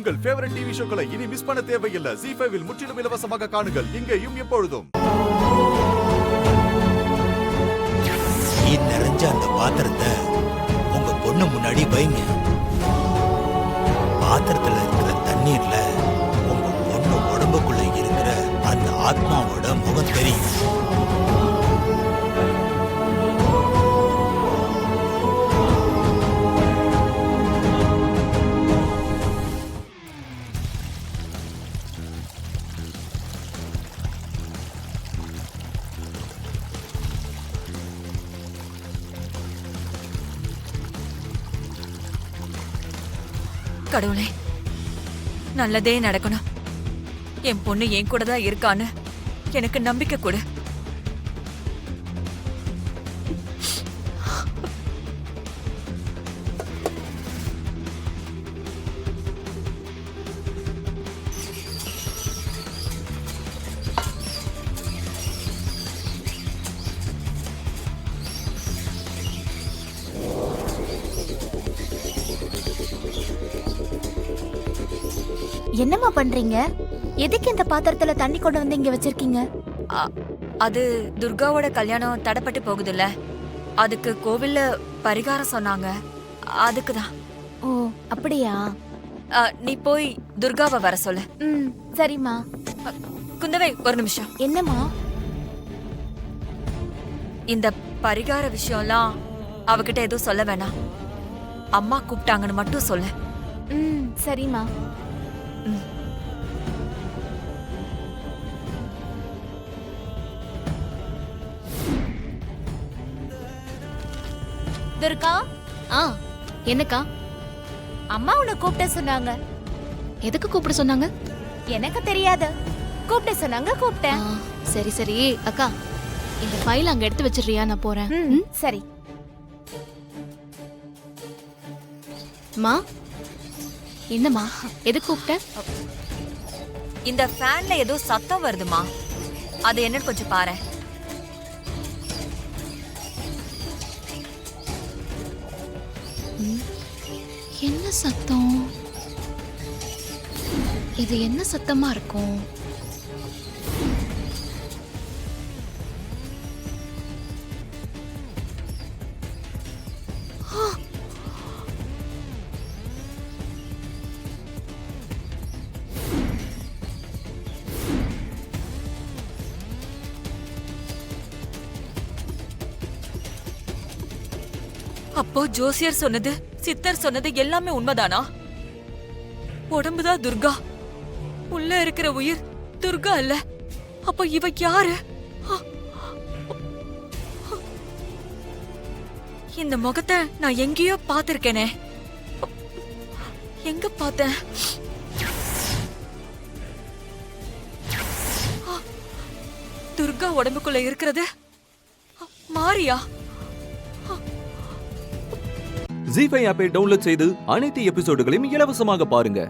உங்கள் favourite TV ஷோக்களை இனி miss பண்ண தேவையில்லை. ZEE5 இல் முற்றிலும் இலவசமாக காணுங்கள், இங்கேயும் எப்பொழுதும். நிறைஞ்ச அந்த பாத்திரத்தை உங்க பொண்ணு முன்னாடி வைங்க. பாத்திரத்துல இருக்கிற தண்ணீர்ல உங்க பொண்ணு உடம்புக்குள்ள இருக்கிற அந்த ஆத்மாவோட முகம் தெரியும். கடவுளே, நல்லதே நடக்கணும். என் பொண்ணு என் கூட தான் இருக்கான்னு எனக்கு நம்பிக்கை கொடு. என்னம்மா பண்றீங்க? எதுக்கு இந்த பாத்திரத்துல தண்ணி கொண்டு வந்து இங்க வச்சிருக்கீங்க? அது துர்காவோட கல்யாணம் தடைப்பட்டு போகுதுல்ல, அதுக்கு கோவில்ல பரிகாரம் சொன்னாங்க, அதுக்குதான். ஓ அப்படியா? நீ போய் துர்காவை வர சொல்லு. சரிம்மா. குந்தவை, ஒரு நிமிஷம். என்னம்மா? இந்த பரிகார விஷயம்லாம் அவகிட்ட எதுவும் சொல்ல வேணாம். அம்மா கூப்பிட்டாங்கன்னு மட்டும் சொல்லு. சரிம்மா. துர்கா. என்னக்கா? அம்மா உன்னை கூப்பிட்ட சொன்னாங்க. எதுக்கு கூப்பிட சொன்னாங்க? எனக்கு தெரியாது, கூப்பிட்ட சொன்னாங்க, கூப்பிட்டேன். சரி சரி அக்கா, இந்த ஃபைல் அங்க எடுத்து வச்சிடுறியா? நான் போறேன். சரி. மா, என்னம்மா, எதுக்கு கூப்பிட்ட? இந்த ஃபேன்ல ஏதோ சத்தம் வருதுமா, அது என்னன்னு கொஞ்சம் பாரு. என்ன சத்தம்? இது என்ன சத்தமா இருக்கும்? அப்போ ஜோசியர் சொன்னது, சித்தர் சொன்னது எல்லாமே உண்மைதானா? உடம்புதான் துர்கா, உள்ள இருக்கிற உயிர் துர்கா இல்ல. அப்போ இவ யாரு? இந்த முகத்தை நான் எங்கேயோ பார்த்திருக்கேனே. எங்க பார்த்தேன்? துர்கா உடம்புக்குள்ள இருக்கிறது மாரியா? ZEE5 ஆப்பை டவுன்லோட் செய்து அனைத்து எபிசோடுகளையும் இலவசமாக பாருங்க.